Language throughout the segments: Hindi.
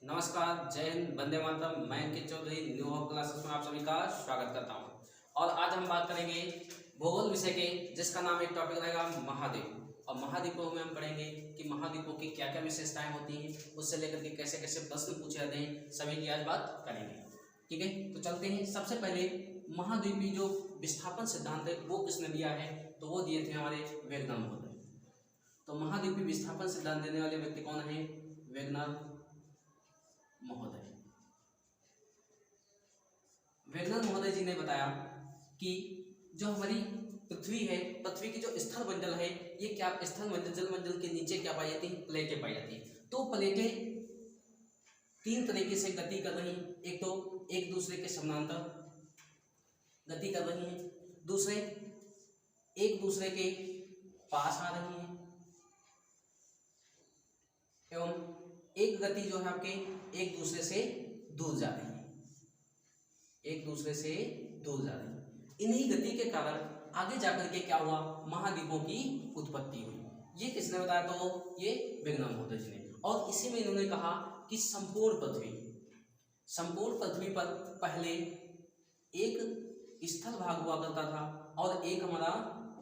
नमस्कार, जय हिंद, वंदे मातरम। मैं अंकित चौधरी न्यू होप क्लासेस में आप सभी का स्वागत करता हूं। और आज हम बात करेंगे भूगोल विषय के, जिसका नाम एक टॉपिक रहेगा महाद्वीप। और महाद्वीपों में हम पढ़ेंगे कि महाद्वीपों की क्या क्या विशेषताएं होती हैं, उससे लेकर के कैसे कैसे प्रश्न पूछे जाते हैं, सभी की आज बात करेंगे। ठीक है, तो चलते हैं। सबसे पहले महाद्वीपी जो विस्थापन सिद्धांत है वो किसने दिया है, तो वो दिए थे हमारे वेगनर महोदय। तो महाद्वीपी विस्थापन सिद्धांत देने वाले व्यक्ति कौन है? वेगनर महोदय। वेगनर महोदय जी ने बताया कि जो हमारी पृथ्वी है, पृथ्वी की जो स्थल मंडल है, ये क्या स्थल मंडल, जल मंडल के नीचे क्या पाई जाती है? प्लेटें पाई जाती है। तो प्लेटें तीन तरीके से गति कर रही हैं। एक तो एक दूसरे के समानांतर गति कर रही हैं, दूसरे एक दूसरे के पास आ रही हैं, एवं एक गति जो है आपके एक दूसरे से दूर जा रही है, एक दूसरे से दूर जा रही है। इन्हीं गति के कारण आगे जाकर के क्या हुआ? महाद्वीपों की उत्पत्ति हुई। ये किसने बताया? तो ये वेगनर महोदय जी ने। और इसी में इन्होंने कहा कि संपूर्ण पृथ्वी पर पहले एक स्थल भाग हुआ करता था और एक हमारा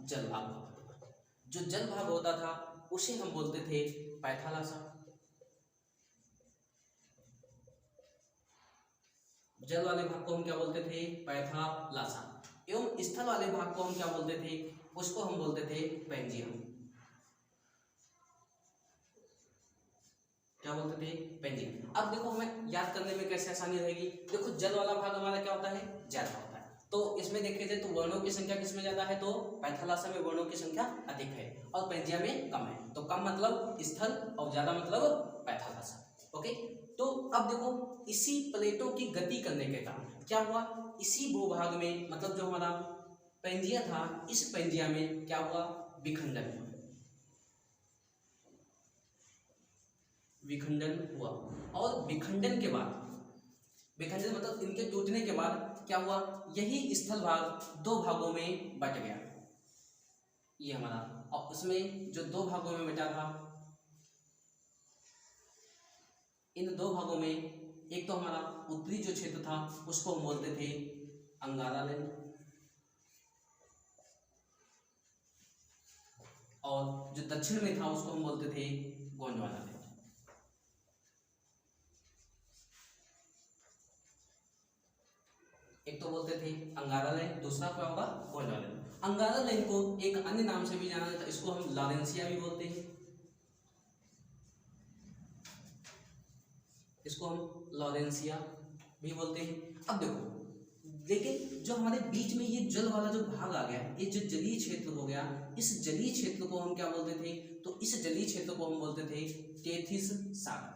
जल भाग हुआ करता था। जो जल भाग होता था उसे हम बोलते थे पैथालासा। जल वाले भाग को हम क्या बोलते थे? पैथालासा। एवं स्थल वाले भाग को हम क्या बोलते थे? उसको हम बोलते थे पेंजियम। क्या बोलते थे? पेंजियम। अब देखो, हमें याद करने में कैसे आसानी रहेगी। देखो, जल वाला भाग हमारा क्या होता है? ज्यादा होता है। तो इसमें देखे जाए तो वर्णों की संख्या किसमें ज्यादा है? तो पैथालासा में वर्णों की संख्या अधिक है और पेंजियम में कम है। तो कम मतलब स्थल और ज्यादा मतलब पैथालासा। ओके, तो अब देखो, इसी प्लेटों की गति करने के कारण क्या हुआ? इसी भूभाग में, मतलब जो हमारा पेंजिया था, इस पेंजिया में क्या हुआ? विखंडन हुआ। विखंडन हुआ और विखंडन के बाद, विखंडन मतलब इनके टूटने के बाद क्या हुआ? यही स्थल भाग दो भागों में बट गया। ये हमारा, और उसमें जो दो भागों में बटा था, इन दो भागों में एक तो हमारा उत्तरी जो क्षेत्र था उसको हम बोलते थे अंगारा लैंड, और जो दक्षिण में था उसको हम बोलते थे गोंडवाना लैंड। एक तो बोलते थे अंगारा लैंड, दूसरा क्या होगा? गोंडवाना लैंड। अंगारा लैंड को एक अन्य नाम से भी जाना जाता है, इसको हम लॉरेंसिया भी बोलते हैं, इसको हम लॉरेंसिया भी बोलते हैं। अब देखो, लेकिन जो हमारे बीच में ये जल वाला जो भाग आ गया, ये जो जलीय क्षेत्र हो गया, इस जलीय क्षेत्र को हम क्या बोलते थे? तो इस जलीय क्षेत्र को हम बोलते थे टेथिस सागर।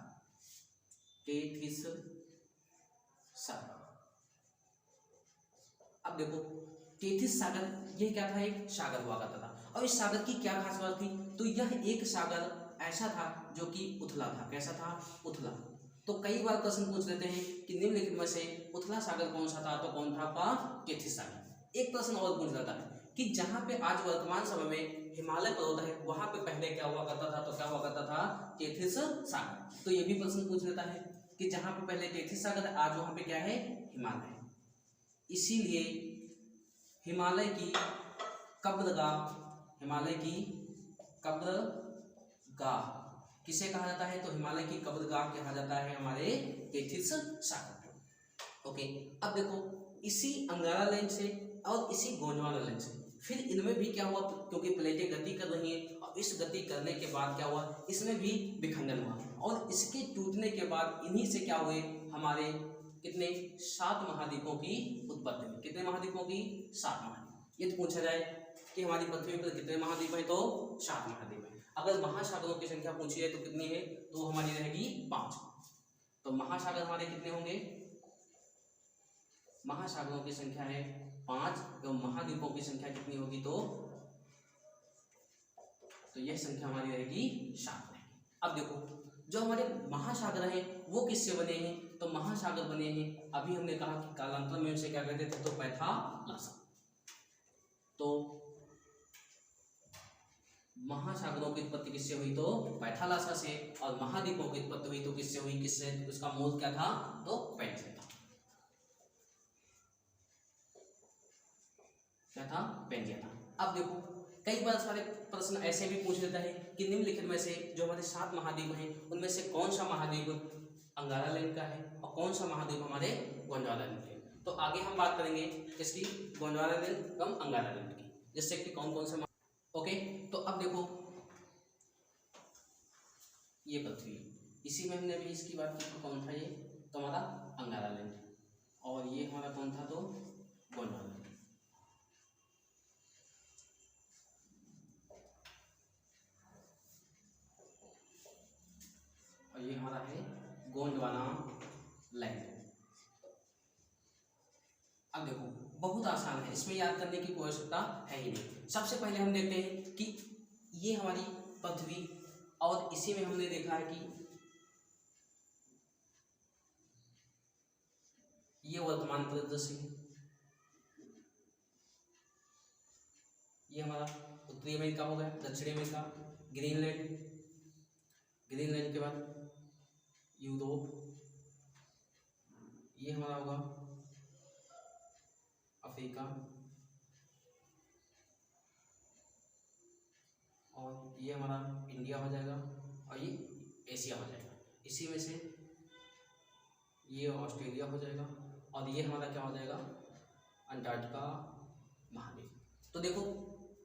टेथिस सागर। अब देखो, टेथिस सागर ये क्या था? एक सागर हुआ करता था। और इस सागर की क्या खास बात थी? तो यह एक सागर ऐसा था जो कि उथला था। कैसा था? उथला। तो कई बार प्रश्न पूछ लेते हैं कि निम्नलिखित में से उथला सागर कौन सा था? तो कौन था आपका? टेथिस सागर। एक प्रश्न और पूछ लेता है कि जहां पे आज वर्तमान समय में हिमालय पर्वत है, वहां पे पहले क्या हुआ करता था? तो क्या हुआ करता था? टेथिस सागर। तो ये भी प्रश्न पूछ लेता है कि जहां पे पहले टेथिस सागर है, आज वहां पे क्या है? हिमालय। इसीलिए हिमालय की कब्रगाह, हिमालय की कब्रगाह किसे कहा जाता है? तो हिमालय की कब्रगाह कहा जाता है हमारे टेथिस सागर को। ओके, अब देखो, इसी अंगारा लैंड से और इसी गोंडवाना लैंड से फिर इनमें भी क्या हुआ? क्योंकि प्लेटें गति कर रही हैं और इस गति करने के बाद क्या हुआ? इसमें भी विखंडन हुआ और इसके टूटने के बाद इन्हीं से क्या हुए? हमारे कितने? 7 महाद्वीपों की उत्पत्ति हुई। कितने महाद्वीपों की? 7 महाद्वीप। यदि पूछा जाए कि हमारी पृथ्वी पर कितने महाद्वीप हैं, तो 7 महाद्वीप हैं। अगर महासागरों की संख्या पूछी जाए तो कितनी है? तो वो हमारी रहेगी 5। तो महासागर हमारे कितने होंगे? महासागरों की संख्या है 5 एवं महाद्वीपों की संख्या कितनी होगी? तो यह संख्या हमारी रहेगी 7 रहेगी। अब देखो, जो हमारे महासागर हैं वो किससे बने हैं? तो महासागर बने हैं, अभी हमने कहा कि कालांतर में उनसे क्या कहते थे? तो पैथालासा। तो महासागरों की उत्पत्ति किससे हुई? तो पैथालासा से। और महाद्वीपों की उत्पत्ति हुई तो किससे हुई? किससे? उसका मूल क्या था? तो पेंजिया था। क्या था? पेंजिया था। अब देखो कई बार सारे प्रश्न ऐसे भी पूछ लेता है कि निम्नलिखित में से जो हमारे 7 महाद्वीप हैं उनमें से कौन सा महाद्वीप अंगारा लैंड का है और कौन सा महाद्वीप हमारे गोंडवाना लैंड के। तो आगे हम बात करेंगे किसकी? गोंडवाना लैंड कम अंगारा लैंड की, जिससे कि कौन कौन से। ओके, तो अब देखो ये पृथ्वी, इसी में हमने अभी इसकी बात की। तो कौन था ये? तो हमारा अंगारा लैंड। और ये हमारा कौन था? तो गोंडवाना लैंड। और ये हमारा है गोंडवाना लैंड। अब देखो बहुत आसान है, इसमें याद करने की कोई आवश्यकता है ही नहीं। सबसे पहले हम देखते हैं कि ये हमारी पृथ्वी, और इसी में हमने देखा है कि ये वर्तमान परिदृश्य है। ये हमारा उत्तरी अमेरिका हो गया, दक्षिणी अमेरिका, ग्रीनलैंड, ग्रीनलैंड के बाद यूरोप, ये हमारा होगा अफ्रीका, और ये हमारा इंडिया हो जाएगा, और ये एशिया हो जाएगा। इसी में से ये ऑस्ट्रेलिया हो जाएगा, और ये हमारा क्या हो जाएगा? अंटार्कटिका महाद्वीप। तो देखो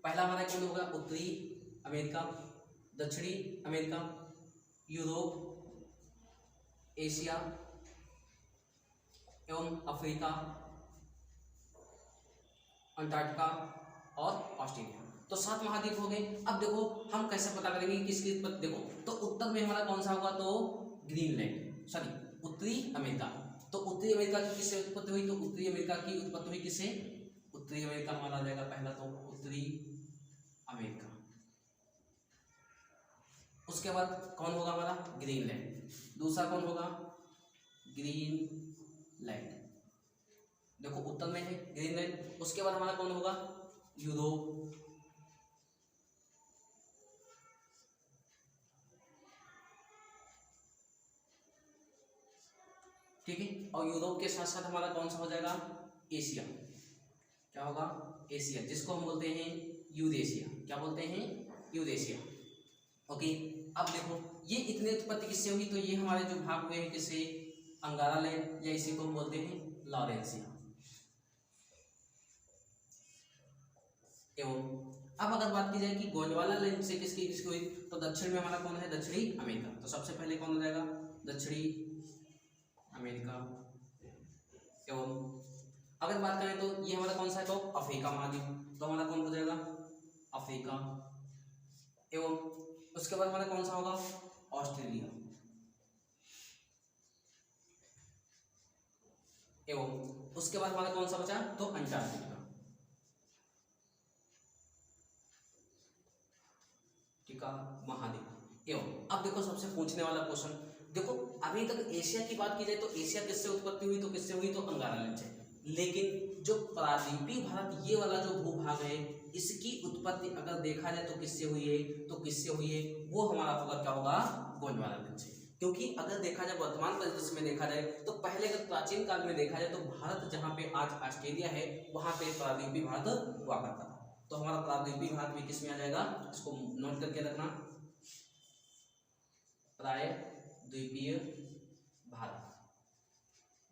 पहला हमारा कौन होगा? उत्तरी अमेरिका, दक्षिणी अमेरिका, यूरोप, एशिया एवं अफ्रीका, अंटार्कटिका और ऑस्ट्रेलिया। तो 7 महाद्वीप हो गए। अब देखो हम कैसे पता करेंगे किसकी उत्पत्ति? देखो तो उत्तर में हमारा कौन सा होगा? तो ग्रीनलैंड, सॉरी उत्तरी अमेरिका। तो उत्तरी अमेरिका की किससे उत्पत्ति हुई? तो उत्तरी अमेरिका की उत्पत्ति हुई किससे? उत्तरी अमेरिका हमारा आ जाएगा पहला, तो उत्तरी अमेरिका। उसके बाद कौन होगा हमारा? ग्रीनलैंड। दूसरा कौन होगा? ग्रीनलैंड। देखो उत्तर में है ग्रीनलैंड। उसके बाद हमारा कौन होगा? यूरोप। ठीक है, और यूरोप के साथ साथ हमारा कौन सा हो जाएगा? एशिया। क्या होगा? एशिया, जिसको हम बोलते हैं यूरेशिया। क्या बोलते हैं? यूरेशिया। ओके, अब देखो ये इतने उत्पत्ति किससे हुई? तो ये हमारे जो भाग हुए हैं किससे? अंगारा लैंड, या इसी को हम बोलते हैं लॉरेंसिया। एवं अब अगर बात की जाए कि गोंडवाना लैंड से किसकी किसकी हुई, तो दक्षिण में हमारा कौन है? दक्षिणी अमेरिका। तो सबसे पहले कौन हो जाएगा? दक्षिणी अमेरिका। एवं अगर बात करें तो ये हमारा कौन सा है? तो अफ्रीका महाद्वीप। तो हमारा कौन हो जाएगा? अफ्रीका। एवं उसके बाद हमारा कौन सा होगा? ऑस्ट्रेलिया। एवं उसके बाद हमारा कौन सा बचा? तो अंटार्कटिका। महाद्वीप। एवं अब देखो सबसे पूछने वाला क्वेश्चन, देखो अभी तक एशिया की बात की जाए तो एशिया किससे उत्पत्ति हुई? तो किससे हुई? तो अंगारा लैंड से। लेकिन जो प्रादीपी भारत ये वाला जो भूभाग है, इसकी उत्पत्ति अगर देखा जाए तो किससे हुई है? तो किससे हुई है? वो हमारा होगा क्या होगा? गोंडवाना लैंड से। क्योंकि अगर देखा जाए वर्तमान परिदृश्य में देखा जाए तो पहले अगर प्राचीन काल में देखा जाए तो भारत जहाँ पे आज ऑस्ट्रेलिया है वहां पे प्रादीपी भारत हुआ करता था। तो हमारा प्रादीपी भारत भी किस में आ जाएगा? इसको नोट करके रखना, प्रायद्वीपीय भारत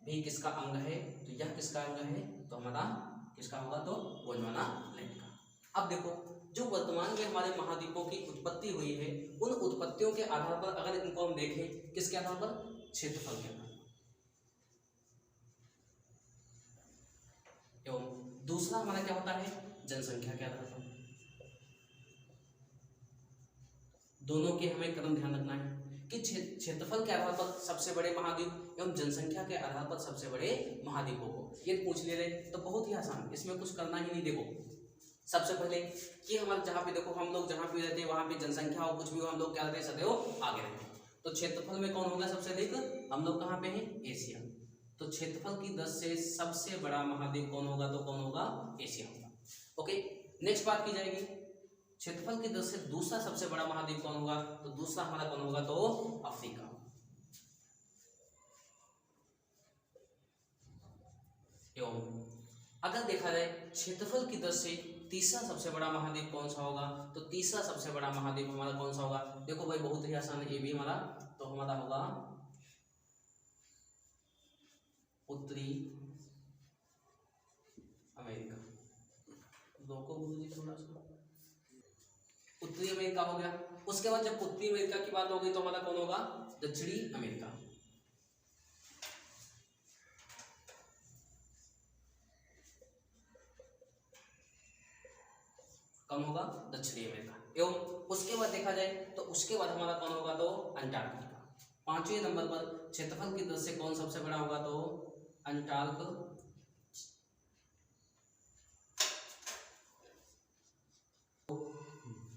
भी किसका अंग है? तो यह किसका अंग है? तो हमारा किसका होगा? तो गोंडवाना लैंड का। अब देखो जो वर्तमान में हमारे महाद्वीपों की उत्पत्ति हुई है, उन उत्पत्तियों के आधार पर अगर इनको हम देखें, किसके आधार पर? क्षेत्रफल के आधार पर। एवं दूसरा हमारा क्या होता है? जनसंख्या के आधार पर। दोनों के हमें क्रम ध्यान रखना है कि क्षेत्रफल के आधार पर सबसे बड़े महाद्वीप एवं जनसंख्या के आधार पर सबसे बड़े महाद्वीपों को ये पूछ ले रहे तो बहुत ही आसान, इसमें कुछ करना ही नहीं। देखो सबसे पहले ये हमारे जहाँ पे देखो हम लोग जहाँ पे रहते हैं वहाँ पे जनसंख्या हो कुछ भी हो, हम लोग क्या रहते हैं? सदैव आगे रहते हैं। तो क्षेत्रफल में कौन होगा सबसे अधिक? हम लोग कहाँ पे हैं? एशिया। तो क्षेत्रफल की 10 से सबसे बड़ा महाद्वीप कौन होगा? तो कौन होगा? एशिया होगा। ओके, नेक्स्ट बात की जाएगी क्षेत्रफल की दृष्टि से दूसरा सबसे बड़ा महाद्वीप कौन होगा, तो दूसरा हमारा कौन होगा, तो अफ्रीका। एवं अगर देखा जाए क्षेत्रफल की दृष्टि से तीसरा सबसे बड़ा महाद्वीप कौन सा होगा, तो तीसरा सबसे बड़ा महाद्वीप हमारा कौन सा होगा, देखो भाई बहुत ही आसान है ये भी हमारा, तो हमारा होगा उत्तरी अमेरिका। रोको गुरुजी थोड़ा सा, उत्तरी अमेरिका हो गया। उसके बाद जब उत्तरी अमेरिका की बात होगी तो हमारा कौन होगा, दक्षिणी अमेरिका। कौन होगा, दक्षिणी अमेरिका। एवं उसके बाद देखा जाए तो उसके बाद हमारा कौन होगा, तो अंटार्कटिका। पांचवें नंबर पर क्षेत्रफल की दृष्टि से कौन सबसे बड़ा होगा, तो अंटार्कटिका।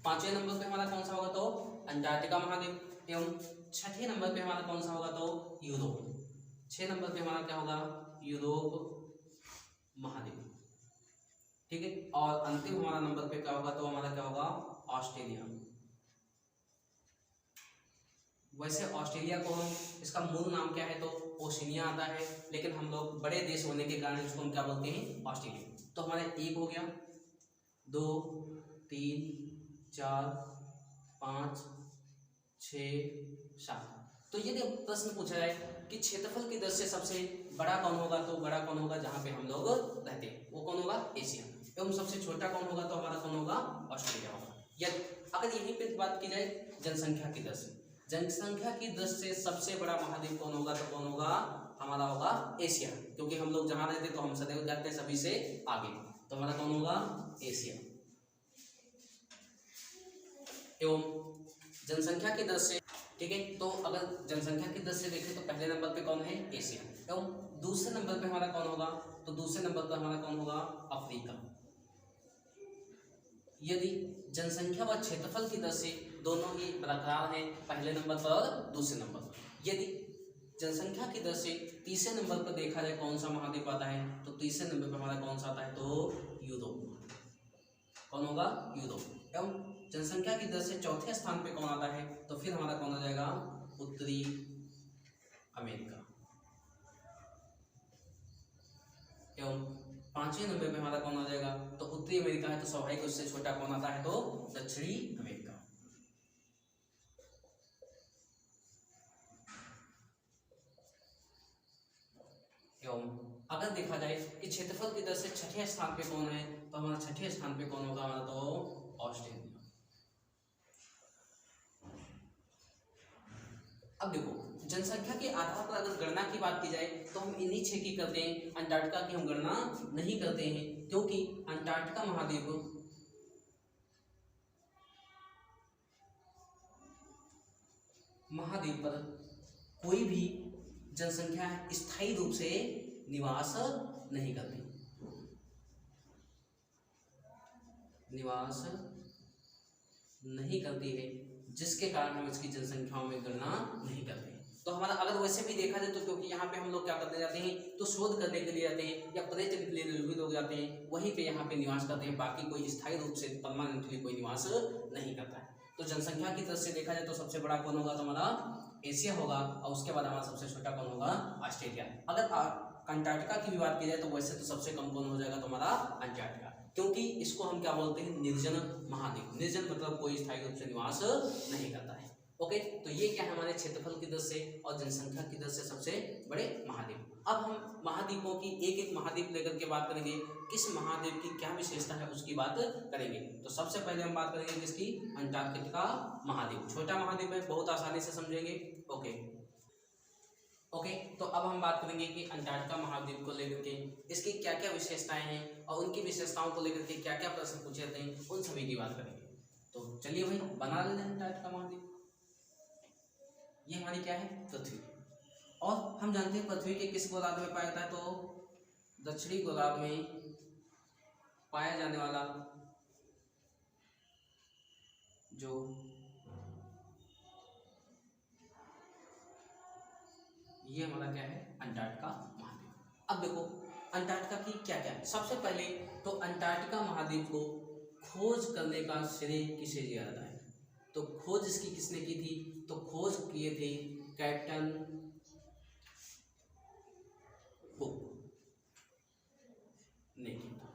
पांचवें नंबर पे हमारा कौन सा होगा, तो अंटार्कटिका महाद्वीप। एवं छठे नंबर पे हमारा कौन सा होगा, तो यूरोप। 6 नंबर पे हमारा क्या होगा, यूरोप महाद्वीप। ठीक है, और अंतिम हमारा नंबर पे क्या होगा, तो हमारा क्या होगा, ऑस्ट्रेलिया। वैसे ऑस्ट्रेलिया को हम, इसका मूल नाम क्या है, तो ओशिनिया आता है, लेकिन हम लोग बड़े देश होने के कारण इसको हम क्या बोलते हैं, ऑस्ट्रेलिया। तो हमारे 1 हो गया, 2 3 4 5 6 7। तो यदि प्रश्न पूछा जाए कि क्षेत्रफल की दृष्टि से सबसे बड़ा कौन होगा, तो बड़ा कौन होगा जहां पे हम लोग रहते हैं, वो कौन होगा, एशिया। एवं सबसे छोटा कौन होगा, तो हमारा कौन होगा, ऑस्ट्रेलिया होगा। या अगर यहीं पे बात की जाए जनसंख्या की दृष्टि से, जनसंख्या की दृष्टि से सबसे बड़ा महाद्वीप कौन होगा, तो कौन होगा, हमारा होगा एशिया। क्योंकि हम लोग जहां रहते तो हम सदैव जाते हैं सभी से आगे, तो हमारा कौन होगा, एशिया। एवं जनसंख्या की दृष्टि से, ठीक है, तो अगर जनसंख्या की दृष्टि से देखें तो पहले नंबर पे कौन है, एशिया। एवं दूसरे नंबर पे हमारा कौन होगा, तो दूसरे नंबर पर हमारा कौन होगा, अफ्रीका। यदि जनसंख्या व क्षेत्रफल की दृष्टि से दोनों ही बरकरार हैं, पहले नंबर पर और दूसरे नंबर पर। यदि जनसंख्या की दृष्टि से तीसरे नंबर पर देखा जाए कौन सा महाद्वीप आता है, तो तीसरे नंबर पर हमारा कौन सा आता है, तो यूरोप। कौन होगा, यूरोप। एवं जनसंख्या की दृष्टि से चौथे स्थान पे कौन आता है, तो फिर हमारा कौन आ जाएगा, उत्तरी अमेरिका। एवं पांचवें नंबर पे हमारा कौन आ जाएगा, तो उत्तरी अमेरिका है, तो स्वाभाविक उससे छोटा कौन आता है, तो दक्षिणी अमेरिका। एवं अगर देखा जाए कि क्षेत्रफल की दृष्टि से छठे स्थान पे कौन है, तो हमारा छठे स्थान पे कौन होगा, हमारा तो ऑस्ट्रेलिया। अब देखो जनसंख्या के आधार पर अगर गणना की बात की जाए तो हम इन्हीं 6 की करते हैं, अंटार्कटिका की हम गणना नहीं करते हैं, क्योंकि अंटार्कटिका महाद्वीप पर कोई भी जनसंख्या स्थायी रूप से निवास नहीं करती, निवास नहीं करती है, जिसके कारण हम इसकी जनसंख्याओं में गणना नहीं करते। तो हमारा अगर वैसे भी देखा जाए तो क्योंकि यहाँ पे हम लोग क्या करते जाते हैं, तो शोध करने के लिए जाते हैं या पर्यटन के लिए भी लोग जाते हैं, वहीं पे यहाँ पे निवास करते हैं, बाकी कोई स्थायी रूप से परमानेंटली कोई निवास नहीं करता है। तो जनसंख्या की तरफ से देखा जाए तो सबसे बड़ा कौन होगा, तो हमारा एशिया होगा, और उसके बाद हमारा सबसे छोटा कौन होगा, ऑस्ट्रेलिया। अगर अंटार्कटिका की भी बात की जाए तो वैसे तो सबसे कम कौन हो जाएगा, तो हमारा अंटार्कटिका, क्योंकि इसको हम क्या बोलते हैं, निर्जन महाद्वीप। निर्जन मतलब कोई स्थायी रूप से निवास नहीं करता है। ओके, तो ये क्या है, हमारे क्षेत्रफल की दृष्टि से और जनसंख्या की दृष्टि से सबसे बड़े महाद्वीप। अब हम महाद्वीपों की एक एक महाद्वीप लेकर के बात करेंगे, किस महाद्वीप की क्या विशेषता है उसकी बात करेंगे। तो सबसे पहले हम बात करेंगे किसकी, अंटार्कटिका महाद्वीप। छोटा महाद्वीप है, बहुत आसानी से समझेंगे। ओके, तो अब हम बात करेंगे कि अंटार्कटिका महाद्वीप को लेकर के इसकी क्या क्या विशेषताएं हैं और उनकी विशेषताओं को लेकर के क्या क्या प्रश्न पूछे जाते हैं, उन सभी की बात करेंगे। तो चलिए भाई बना लेते हैं अंटार्कटिका महाद्वीप। ये हमारी क्या है, पृथ्वी। और हम जानते हैं पृथ्वी के किस गोलार्ध में पाया जाता है, तो दक्षिणी गोलार्ध में पाया जाने वाला जो ये हमारा क्या है, अंटार्कटिका महाद्वीप। अब देखो अंटार्कटिका की क्या क्या है। सबसे पहले तो अंटार्कटिका महाद्वीप को खोज करने का श्रेय किसे दिया जाता है? तो खोज इसकी किसने की थी? तो खोज किए थे कैप्टन कुक ने किया था।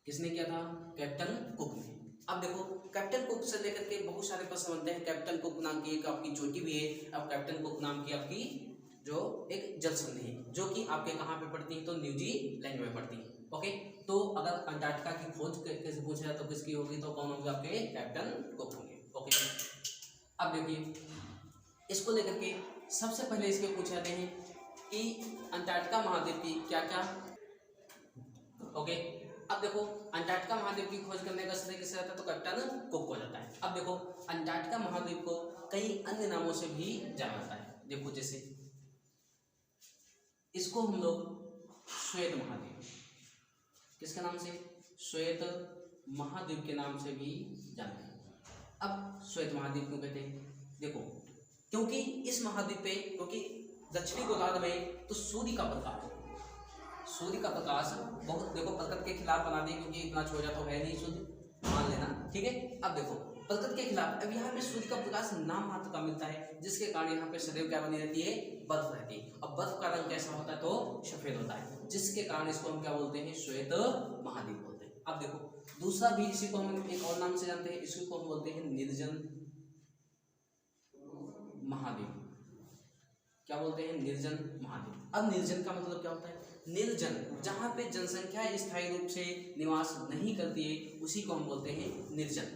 किसने किया था? कैप्टन कुक ने। अब देखो कैप्टन कुक से लेकर के बहुत सारे प्रश्न बनते हैं। कैप्टन कुक नाम की एक आपकी चोटी भी है। अब कैप्टन कुक नाम की आपकी जो एक जल संधि है जो कि आपके कहाँ पे पड़ती है? तो न्यूजीलैंड में पड़ती है। ओके, तो अगर अंटार्कटिका की खोज कैसे पूछा जाए तो किसकी होगी? तो कौन होंगे? आपके कैप्टन कुक होंगे। ओके, अब देखिए इसको लेकर के सबसे पहले इसके पूछे जाते हैं कि अंटार्कटिका महाद्वीप की क्या क्या। ओके, अब देखो अंटार्कटिका महाद्वीप की खोज करने का श्रेय किसे जाता है? तो कैप्टन कुक को जाता है। अब देखो अंटार्कटिका महाद्वीप को कई अन्य नामों से भी जाना जाता है। देखो जैसे इसको हम लोग श्वेत महाद्वीप, किसके नाम से? श्वेत महाद्वीप के नाम से भी जानते हैं। अब श्वेत महाद्वीप क्यों कहते हैं? देखो क्योंकि इस महाद्वीप पे, क्योंकि दक्षिणी गोलार्ध में तो सूर्य का प्रकाश बहुत, देखो प्रकृति के खिलाफ बना दिए क्योंकि इतना छोटा तो है नहीं सूर्य, मान लेना, ठीक है। अब देखो प्रकृति के खिलाफ, अब यहाँ पे सूर्य का प्रकाश नाम मात्र का मिलता है जिसके कारण यहाँ पे सदैव क्या बनी रहती है? बर्फ रहती है। अब बर्फ का रंग कैसा होता है? तो सफेद होता है, जिसके कारण इसको हम क्या बोलते हैं? श्वेत महाद्वीप बोलते हैं। अब देखो दूसरा भी इसी को हम एक और नाम से जानते हैं, इसी को हम बोलते हैं निर्जन महाद्वीप। क्या बोलते हैं? निर्जन महाद्वीप। अब निर्जन का मतलब क्या होता है? निर्जन, जहाँ पे जनसंख्या स्थायी रूप से निवास नहीं करती है उसी को हम बोलते हैं निर्जन।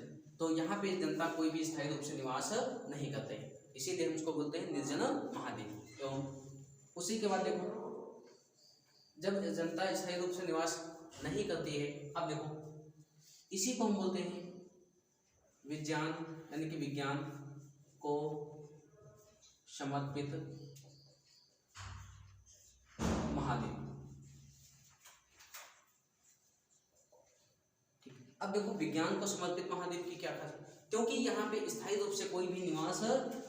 तो यहाँ पे जनता कोई भी स्थायी रूप से निवास नहीं करते हैं, इसीलिए हम उसको बोलते हैं निर्जन महाद्वीप। तो उसी के बाद देखो जब जनता स्थायी रूप से निवास नहीं करती है, अब देखो इसी को हम बोलते हैं विज्ञान, यानी कि विज्ञान को समर्पित महाद्वीप। ठीक, अब देखो विज्ञान को समर्पित महाद्वीप की क्या खासियत? क्योंकि यहाँ पे स्थायी रूप से कोई भी निवास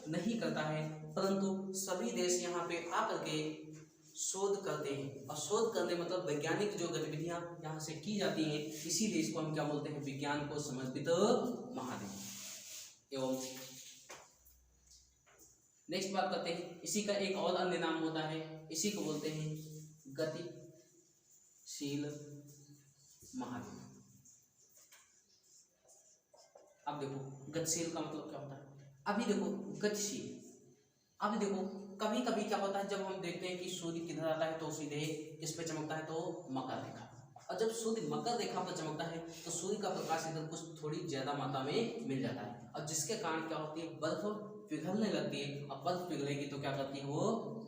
नहीं करता है, परंतु सभी देश यहाँ पे आकर के शोध करते हैं, और शोध करने मतलब वैज्ञानिक जो गतिविधियां यहाँ से की जाती हैं, इसीलिए इसको हम क्या बोलते हैं? विज्ञान को समर्पित महाद्वीप। एवं नेक्स्ट बात करते हैं, इसी का एक और अन्य नाम होता है, इसी को बोलते हैं गतिशील महाद्वीप। अब देखो गतिशील का मतलब क्या होता है? अभी देखो गतिशील, अभी देखो कभी कभी क्या होता है, जब हम देखते हैं कि सूर्य किधर आता है तो सीधे किस पे चमकता है? तो मकर रेखा। और जब सूर्य मकर रेखा पर चमकता है तो सूर्य का प्रकाश इधर कुछ थोड़ी ज्यादा मात्रा में मिल जाता है, और जिसके कारण क्या होती है? बर्फ पिघलने लगती है, और बर्फ पिघलेगी तो क्या करती है? वो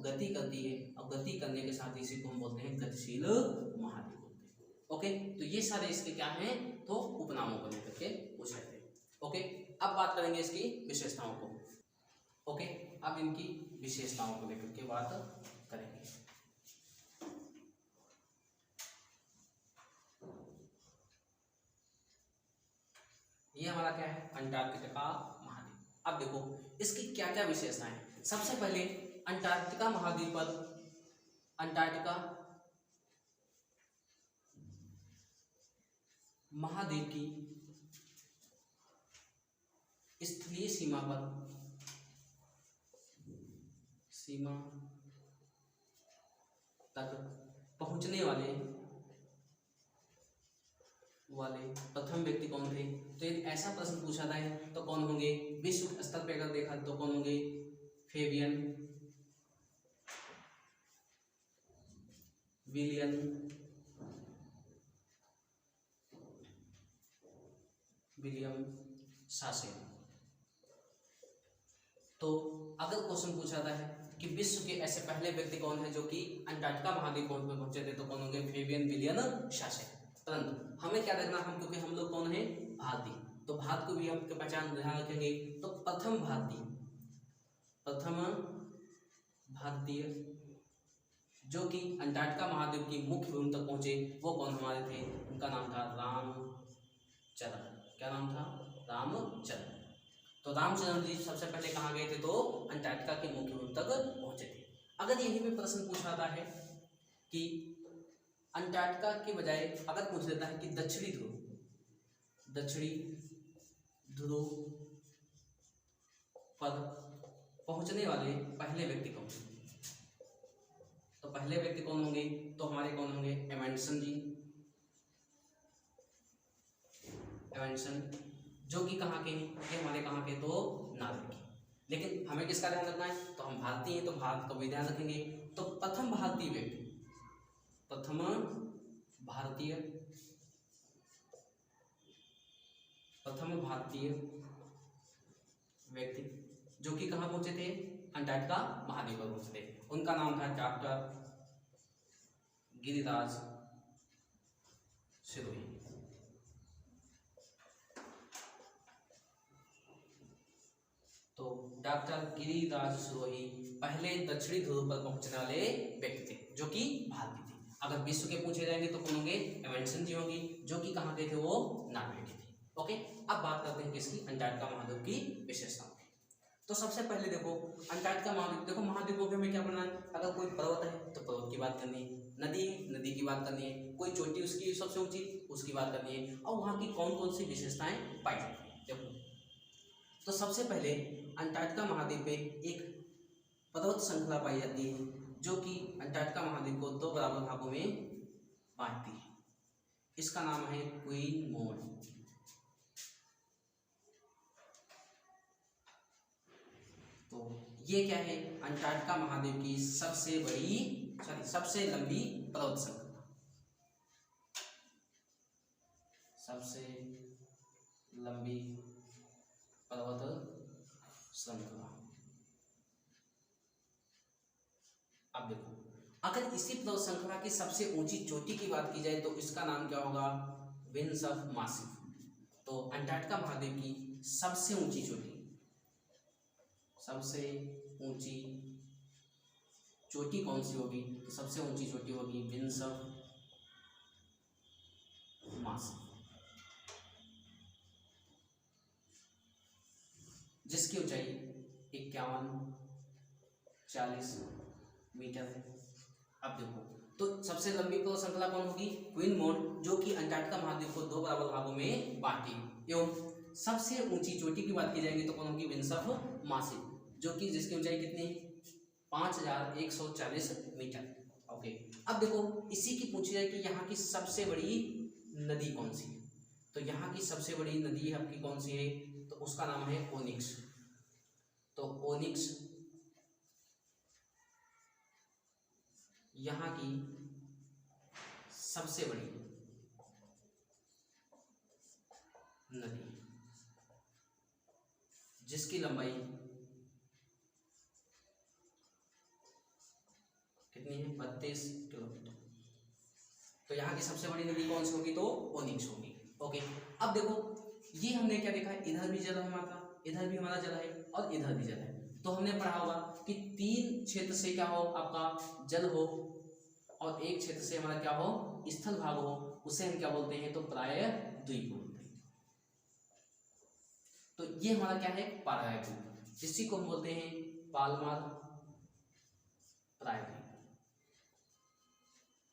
गति करती है, और गति करने के साथ इसी को हम बोलते हैं गतिशील महाद्वीप बोलते हैं। ओके, तो ये सारे इसके क्या हैं? तो उपनामों को लेकर के पूछ रहे थे। ओके, अब बात करेंगे इसकी विशेषताओं को। ओके, अब इनकी विशेषताओं को लेकर के बात करेंगे। ये हमारा क्या है? अंटार्कटिका महाद्वीप। अब देखो इसकी क्या क्या विशेषताएं हैं। सबसे पहले अंटार्कटिका महाद्वीप पर अंटार्कटिका महाद्वीप की स्थलीय सीमा तक पहुंचने वाले प्रथम व्यक्ति कौन थे? तो यदि ऐसा प्रश्न पूछा जाए तो कौन होंगे? विश्व स्तर पे अगर देखा तो कौन होंगे? फेबियन विलियम शासे। तो अगर क्वेश्चन पूछा जाता है कि विश्व के ऐसे पहले व्यक्ति कौन है जो कि अंटार्कटिका महाद्वीप में पहुंचे थे, तो कौन होंगे? फेबियन विलियम शासे। परंतु हमें क्या देखना, हम क्योंकि हम लोग कौन है? भारतीय, तो भारत को भी हम पहचान ध्यान रखेंगे। तो प्रथम भारतीय जो कि अंटार्कटिका महाद्वीप की मुख्य भूमि तक पहुंचे वो कौन हमारे थे? उनका नाम था रामचरण। क्या नाम था? रामचरण। तो रामचरण जी सबसे पहले कहाँ गए थे? तो अंटार्कटिका की मुख्य भूमि तक पहुंचे थे। अगर यही भी प्रश्न पूछा जाता है कि अंटार्कटिका के बजाय अगर पूछ लेता है कि दक्षिणी ध्रुव पर पहुंचने वाले पहले व्यक्ति कौन? तो पहले व्यक्ति कौन होंगे? तो हमारे कौन होंगे? एमेंडसन जी, एमेंडसन, जो कि कहाँ के हैं? ये हमारे कहाँ के? तो नार्वे के। लेकिन हमें किसका ध्यान रखना है? तो हम भारतीय हैं तो भारत का भी ध्यान रखेंगे। तो प्रथम भारतीय व्यक्ति, प्रथम भारतीय व्यक्ति जो कि कहाँ पहुंचे थे? अंटार्कटिका महाद्वीप पर पहुंचे थे। उनका नाम था डॉक्टर गिरिराज सिरोही। तो डॉक्टर गिरिराज सिरोही पहले दक्षिणी ध्रुव पर पहुंचने वाले व्यक्ति थे जो कि भारतीय थे। अगर विश्व के पूछे जाएंगे तो कौन होंगे? एमेंडसन जी होंगी, जो कि कहाँ के थे? वो नार्वे के थे। ओके, अब बात करते हैं किसकी? अंटार्कटिका महाद्वीप की विशेषताओं की। तो सबसे पहले देखो अंटार्कटिका महाद्वीप, देखो महाद्वीपों के हमें क्या करना है? अगर कोई पर्वत है तो पर्वत की बात करनी है, नदी है नदी की बात करनी है, कोई चोटी उसकी सबसे ऊंची उसकी बात करनी है, और वहाँ की कौन कौन सी विशेषताएं पाई जाती हैं। देखो तो सबसे पहले अंटार्कटिका महाद्वीप पे एक पर्वत श्रृंखला पाई जाती है जो कि अंटार्कटिका महाद्वीप को दो बराबर भागों में बांटती है। इसका नाम है क्वीन मोड। तो ये क्या है? अंटार्कटिका महाद्वीप की सबसे लंबी पर्वत श्रृंखला, सबसे लंबी पर्वत श्रृंखला। अब देखो अगर इसी पर्वत श्रृंखला की सबसे ऊंची चोटी की बात की जाए तो इसका नाम क्या होगा? Wings of massive. तो अंटार्कटिका महाद्वीप की सबसे ऊंची चोटी, सबसे ऊंची चोटी कौन सी होगी? तो सबसे ऊंची चोटी होगी विंग्स ऑफ मासिव, जिसकी ऊंचाई 51-40 मीटर है। अब देखो तो सबसे लंबी पर्वत श्रृंखला कौन होगी? क्वीन मोड, जो कि अंटार्कटिका महाद्वीप को दो बराबर भागों में बांटी। एवं सबसे ऊंची चोटी की बात की जाएगी तो कौन होगी? विंग्स ऑफ मासिव, जो कि जिसकी ऊंचाई कितनी? 5140 मीटर। ओके, अब देखो इसी की पूछी जाए कि यहाँ की सबसे बड़ी नदी कौन सी है? तो यहाँ की सबसे बड़ी नदी आपकी कौन सी है? तो उसका नाम है ओनिक्स। तो ओनिक्स यहाँ की सबसे बड़ी नदी, जिसकी लंबाई कितनी है? 32 किलोमीटर। तो यहाँ की सबसे बड़ी नदी कौन सी होगी? तो ओनिक्स होगी। ओके, अब देखो ये हमने क्या देखा है? इधर भी जल है हमारा, इधर भी हमारा जल है और इधर भी जल है। तो हमने पढ़ा होगा कि 3 क्षेत्र से क्या हो? आपका जल हो, और एक क्षेत्र से हमारा क्या हो? स्थल भाग हो, उसे हम क्या बोलते हैं? तो प्रायद्वीप बोलते हैं। तो ये हमारा क्या है? प्रायद्वीप, इसी को हम बोलते हैं पालमर प्रायद्वीप।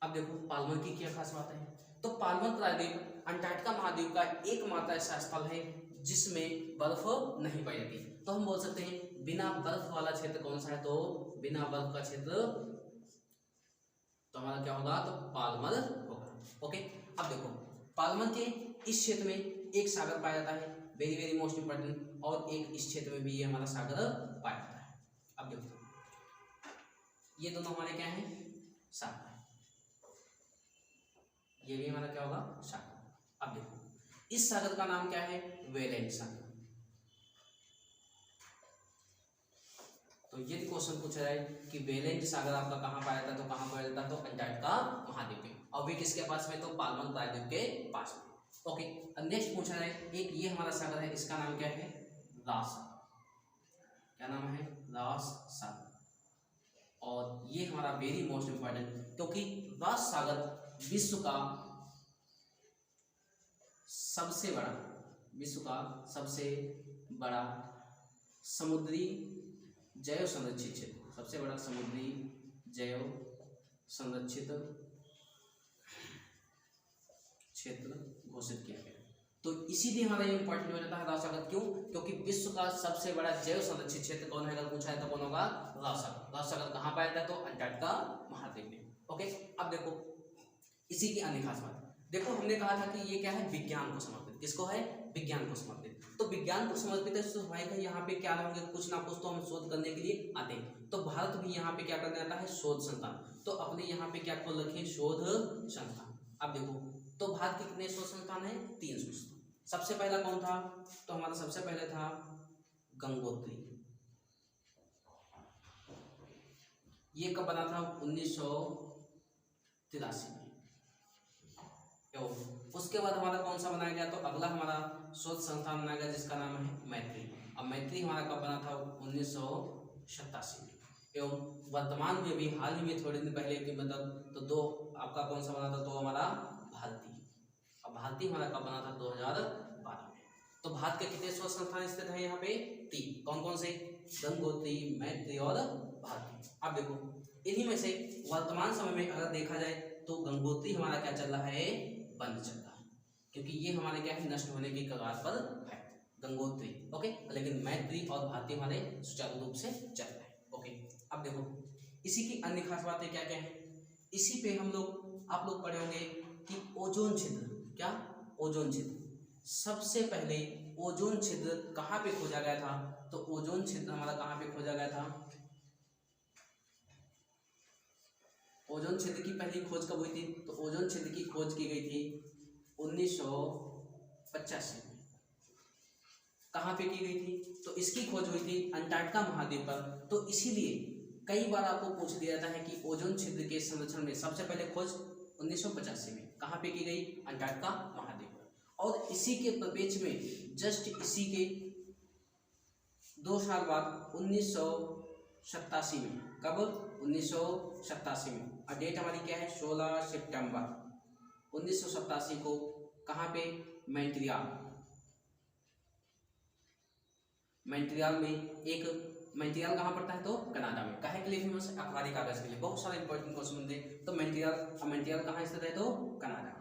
अब देखो पालमर की क्या खास बात है? तो पालमर प्रायद्वीप अंटार्कटिका महाद्वीप का एकमात्र ऐसा स्थल है जिसमें बर्फ नहीं पाई जाती। तो हम बोल सकते हैं बिना बर्फ वाला क्षेत्र कौन सा है? तो बिना बर्फ का क्षेत्र तो हमारा क्या होगा? तो पालमर होगा। ओके, अब देखो पालमर के इस क्षेत्र में एक सागर पाया जाता है, वेरी वेरी मोस्ट इंपॉर्टेंट, और एक इस क्षेत्र में भी ये हमारा सागर पाया जाता है। अब देखो ये दोनों हमारे क्या हैं? सागर। ये भी हमारा क्या होगा? सागर। अब देखो इस सागर का नाम क्या है? वेलेंट सागर। तो ये क्वेश्चन पूछा जाए कि वेलेंट सागर आपका कहाँ पाया जाता है? तो कहाँ पाया जाता है? तो अंटार्कटिका महाद्वीप में, और भी किसके पास में? तो पालमर प्रायद्वीप के पास में। ओके, अब नेक्स्ट पूछा जाए एक ये हमारा सागर है, इसका नाम क्या है? रास। क्या नाम है? रास सागर। और ये हमारा वेरी मोस्ट इंपॉर्टेंट, क्योंकि रास सागर विश्व का सबसे बड़ा समुद्री जैव संरक्षित क्षेत्र, सबसे बड़ा समुद्री जैव संरक्षित क्षेत्र घोषित किया गया। तो इसीलिए हमारा ये इंपॉर्टेंट हो जाता है राव सागर। क्यों? क्योंकि विश्व का सबसे बड़ा जैव संरक्षित क्षेत्र कौन है, अगर पूछा है तो कौन होगा, राव सागर। राव सागर कहाँ पाया जाता है, तो अंटार्कटिका महाद्वीप में। ओके, अब देखो इसी की अन्य खास बात, देखो हमने कहा था कि ये क्या है, विज्ञान को समर्पित। किसको है, विज्ञान को समर्पित। तो विज्ञान को समर्पित है तो भाई का यहाँ पे क्या होंगे, कुछ ना कुछ तो हम शोध करने के लिए आते हैं। तो भारत भी यहाँ पे क्या करने आता है, शोध संस्थान। तो अपने यहाँ पे क्या खोल रखे, शोध संस्थान। अब देखो तो भारत के कितने शोध संस्थान है, 3 संस्थान। सबसे पहला कौन था, तो हमारा सबसे पहले था गंगोत्री। ये कब बना था, 1983 में। उसके बाद हमारा कौन सा बनाया गया, तो अगला हमारा शोध संस्थान बनाया गया जिसका नाम है मैत्री। अब मैत्री हमारा कब बना था, 1987 में। एवं वर्तमान में भी हाल ही में थोड़े दिन पहले की मतलब तो 2 आपका कौन सा बना था, तो हमारा भारती। अब भारती हमारा कब बना था, 2012 में। तो भारत के कितने शोध संस्थान स्थित है यहाँ पे, 3। कौन कौन से, गंगोत्री, मैत्री और भारती। अब देखो इन्हीं में से वर्तमान समय में अगर देखा जाए तो गंगोत्री हमारा क्या चल रहा है, बंद चल रहा है, क्योंकि ये हमारे क्या है, नष्ट होने की कगार पर है गंगोत्री। ओके, लेकिन मैत्री और भारती हमारे सुचारू रूप से चल रहे हैं। ओके, अब देखो इसी की अन्य खास बातें क्या क्या है, इसी पे हम लोग आप लोग पढ़े होंगे कि ओजोन छिद्र, क्या, ओजोन छिद्र। सबसे पहले ओजोन छिद्र कहाँ पे खोजा गया था, तो ओजोन छिद्र हमारा कहाँ पे खोजा गया था, ओजोन छिद्र की पहली खोज कब हुई थी, तो ओजोन छिद्र की खोज की गई थी 1985 में। कहाँ पे की गई थी, तो इसकी खोज हुई थी अंटार्कटिका महाद्वीप पर। तो इसीलिए कई बार आपको पूछ दिया जाता है कि ओजोन छिद्र के संरक्षण में सबसे पहले खोज 1985 में कहाँ पे की गई, अंटार्कटिका महाद्वीप पर। और इसी के प्रपेक्ष में जस्ट इसी के 2 साल बाद 1987 में, कब, 1987 में, और डेट हमारी क्या है, 16 सितंबर 1987 को, कहाँ पे, मॉन्ट्रियल में एक, मॉन्ट्रियल कहाँ पड़ता है, तो कनाडा में। काहे के लिए फेमस है, अखबारी कागज के लिए। बहुत सारे इंपॉर्टेंट क्वेश्चन बनते हैं। तो मॉन्ट्रियल कहाँ स्थित है, तो कनाडा।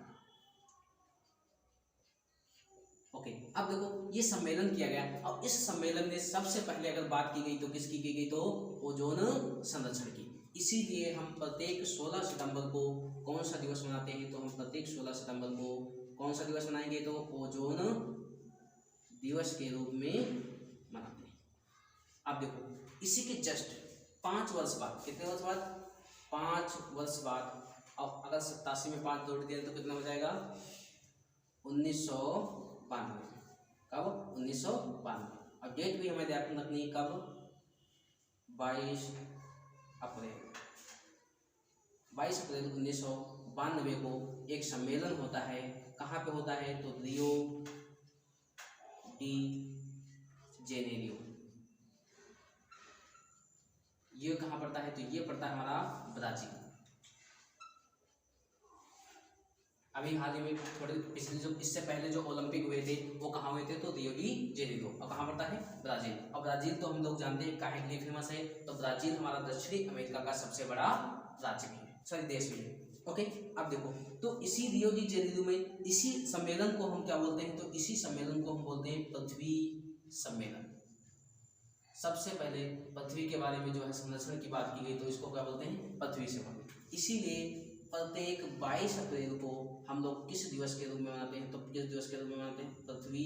ओके, अब देखो ये सम्मेलन किया गया, और इस सम्मेलन में सबसे पहले अगर बात की गई तो किसकी की गई, तो ओजोन संरक्षण की। इसीलिए हम प्रत्येक 16 सितंबर को कौन सा दिवस मनाते हैं, तो हम प्रत्येक 16 सितंबर को कौन सा दिवस मनाएंगे, तो ओजोन दिवस के रूप में मनाते हैं। अब देखो इसी के जस्ट 5 वर्ष बाद, कितने वर्ष बाद, 5 वर्ष बाद, अब अगर 87 में 5 जोड़ दिया तो कितना हो जाएगा, 1992। कब, 1992। और डेट भी हमें ध्यान रखनी, कब, 22 अप्रैल 1992 को एक सम्मेलन होता है। कहाँ पे होता है, तो रियो डी जेनेरियो। ये कहाँ पड़ता है, तो ये पड़ता है हमारा ब्राजील। अभी हाल ही में थोड़े पिछले जो इससे पहले जो ओलंपिक हुए थे वो कहाँ हुए थे, तो रियो डी जेनेरियो। और कहाँ पड़ता है, ब्राजील। और ब्राजील तो हम लोग जानते हैं काहे के लिए फेमस है, तो ब्राजील हमारा दक्षिणी अमेरिका का सबसे बड़ा राज्य भी है, सॉरी देश भी है। ओके, अब देखो तो इसी रियो डी जेनेरियो में इसी सम्मेलन को हम क्या बोलते हैं, तो इसी सम्मेलन को हम बोलते हैं पृथ्वी सम्मेलन। सबसे पहले पृथ्वी के बारे में जो है संरक्षण की बात की गई, तो इसको क्या बोलते हैं, पृथ्वी सम्मेलन। इसीलिए प्रत्येक 22 अप्रैल को हम लोग किस दिवस के रूप में मनाते हैं, तो किस दिवस के रूप में मनाते हैं, पृथ्वी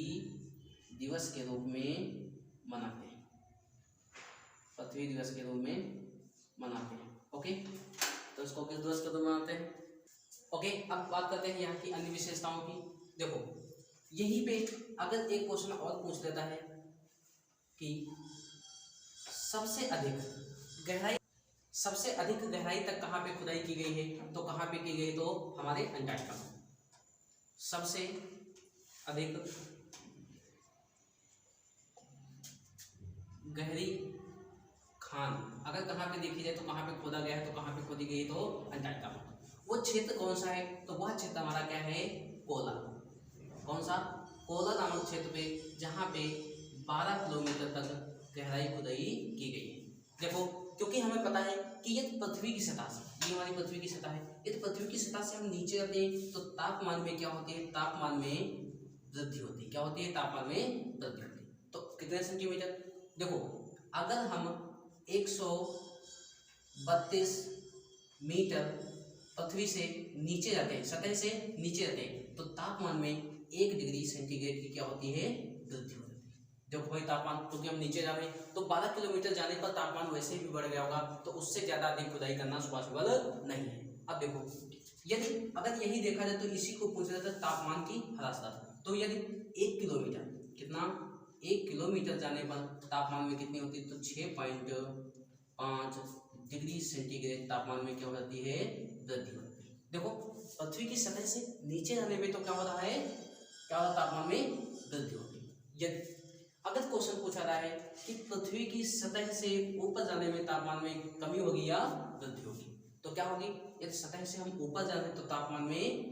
दिवस के रूप में मनाते हैं, पृथ्वी दिवस के रूप में मनाते हैं। ओके, तो इसको किस दिवस के रूप में मनाते हैं। ओके, अब बात करते हैं यहाँ की अन्य विशेषताओं की। देखो यहीं पे अगर एक क्वेश्चन और पूछ देता है कि सबसे अधिक गहराई तक कहाँ पे खुदाई की गई है, तो कहाँ पे की गई, तो हमारे अंटार्कटिका में। सबसे अधिक गहरी खान अगर कहाँ पे देखी जाए तो कहाँ पे खोदा गया है, तो कहाँ पे खोदी गई, तो अंटार्कटिका में। वो क्षेत्र कौन सा है, तो वह क्षेत्र हमारा क्या है, कोला। कौन सा, कोला नामक क्षेत्र पे, जहाँ पे 12 किलोमीटर तक गहराई खुदाई की गई है। देखो क्योंकि हमें पता है कि ये पृथ्वी की सतह से, ये हमारी पृथ्वी की सतह है, इस पृथ्वी की सतह से हम नीचे आते हैं तो तापमान में क्या होती है, तापमान में वृद्धि होती है। क्या होती है? तापमान में वृद्धि होती है। तो कितने सेंटीमीटर? देखो अगर हम 132 मीटर पृथ्वी से नीचे जाते हैं, सतह से नीचे जाते हैं, तो तापमान में 1 डिग्री सेंटीग्रेड की क्या होती है? वृद्धि होती है। देखो भाई तापमान, क्योंकि हम नीचे जा रहे हैं तो 12 किलोमीटर जाने पर तापमान वैसे भी बढ़ गया होगा, तो उससे ज्यादा अधिक खुदाई करना पॉसिबल नहीं है। अब देखो यदि अगर यही देखा जाए तो इसी को पूछा जाता है तापमान की ह्रास दर। तो यदि 1 किलोमीटर, कितना? 1 किलोमीटर जाने पर तापमान में कितनी होती है? तो 6.5 डिग्री सेंटीग्रेड तापमान में क्या हो जाती है? वृद्धि होती है। देखो पृथ्वी की सतह से नीचे जाने में तो क्या हो रहा है? क्या हो रहा है? तापमान में वृद्धि होती है। यदि अगर क्वेश्चन पूछा रहा है कि पृथ्वी की सतह से ऊपर जाने में तापमान में कमी होगी या वृद्धि होगी, तो क्या होगी? यदि सतह से हम ऊपर जा रहे हैं तो तापमान में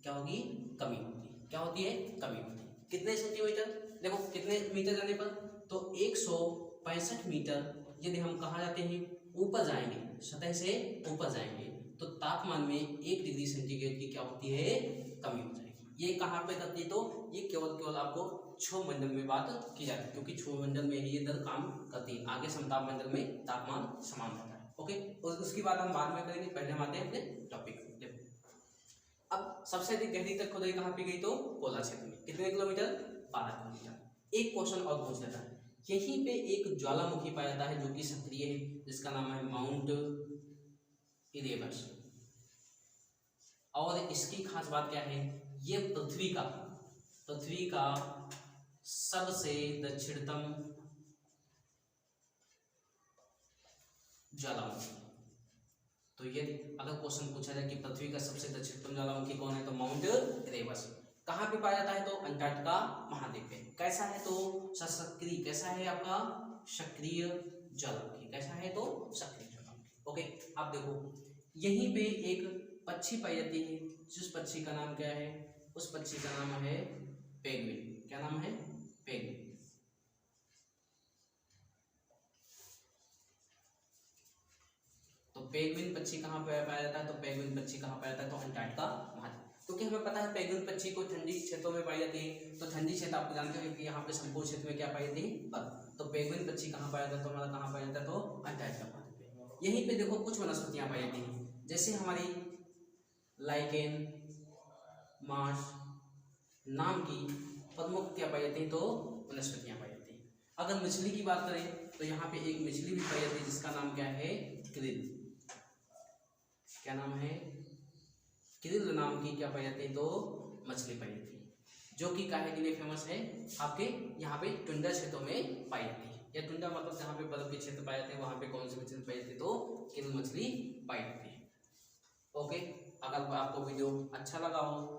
क्या होगी? कमी होगी। क्या होती है? कमी होती है। कितने सेंटीमीटर? देखो कितने मीटर जाने पर? तो 165 मीटर यदि हम कहाँ जाते हैं? ऊपर जाएंगे, सतह से ऊपर जाएंगे, तो तापमान में 1 डिग्री सेंटीग्रेड की क्या होती है? कमी हो जाएगी। ये कहाँ पे करती है? तो ये केवल आपको क्षोभमंडल में बात की जाती है, क्योंकि क्षोभमंडल में ही ये दर काम करती है। आगे समताप मंडल में तापमान समान रहता है। ओके, और उसकी बात हम बाद में करेंगे, पहले हम आते हैं अपने टॉपिक। देखो अब सबसे अधिक गहरी तक खुदाई कहाँ पे गई? तो कोला क्षेत्र में। कितने किलोमीटर? 12 किलोमीटर। एक क्वेश्चन और पूछ लेता है, यहीं पे एक ज्वालामुखी पाया जाता है जो कि सक्रिय है, जिसका नाम है माउंट इरेबस। और इसकी खास बात क्या है? ये पृथ्वी का सबसे दक्षिणतम ज्वालामुखी। तो ये अगर क्वेश्चन पूछा जाए कि पृथ्वी का सबसे दक्षिणतम ज्वालामुखी कौन है, तो माउंट इरेबस। कहाँ पे पाया जाता है? तो अंटार्कटिका महाद्वीप पे। कैसा है? तो सक्रिय। कैसा है आपका? सक्रिय ज्वालामुखी। कैसा है? तो सक्रिय ज्वालामुखी। ओके, अब देखो यहीं पे एक पक्षी पाई जाती है, जिस पक्षी का नाम क्या है? उस पक्षी का नाम है पेंगुइन। क्या नाम है? पेंगुइन। तो पेंगुइन पक्षी कहाँ पे पाया जाता है? तो पेंगुइन पक्षी कहाँ पाया जाता है? तो अंटार्कटिका महाद्वीप। क्योंकि हमें पता है पेंगुइन पक्षी को ठंडी क्षेत्रों में पाई जाती है, तो ठंडी क्षेत्र आपको जानते हैं कि यहाँ पे समपूर्ण क्षेत्र में क्या पाई जाती है? बर्फ। तो पेंगुइन पक्षी कहाँ पाया जाता है? तो हमारा कहाँ पाया जाता है? तो अंटार्कटिका महाद्वीप। यहीं पे देखो कुछ वनस्पतियाँ पाई जाती हैं, जैसे हमारी लाइकेन, मार्श नाम की प्रमुख क्या पाई जाती है? तो वनस्पतियाँ पाई जाती हैं। अगर मछली की बात करें तो यहाँ पे एक मछली भी पाई जाती है, जिसका नाम क्या है? क्रिल। क्या नाम है? क्रिल नाम की क्या पाई जाती है? तो मछली पाई जाती है, जो कि काहे के लिए फेमस है? आपके यहाँ पे टुंडा क्षेत्रों में पाई जाती है। या टुंडा मतलब जहाँ पे बर्फ के क्षेत्र पाए जाते हैं, वहाँ पे कौन सी मछली पाई जाती है? तो क्रिल मछली पाई जाती है। ओके, अगर आपको वीडियो अच्छा लगा हो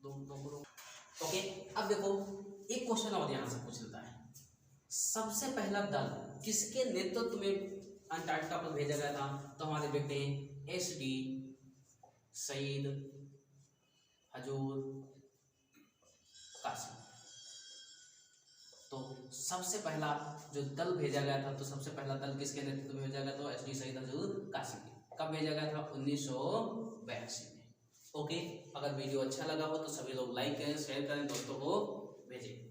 ओके, अब देखो एक क्वेश्चन और यहाँ से पूछ लेता है, सबसे पहला दल किसके नेतृत्व में अंटार्कटिका पर भेजा गया था? तो हमारे देखते हैं एस.डी. सईद हजूर कासिम। तो सबसे पहला जो दल भेजा गया था, तो सबसे पहला दल किसके नेतृत्व में भेजा गया? तो एस.डी. सईद हजूर कासिम। कब भेजा गया था? 1982 में। ओके, अगर वीडियो अच्छा लगा हो तो सभी लोग लाइक करें, शेयर करें, दोस्तों को भेजें।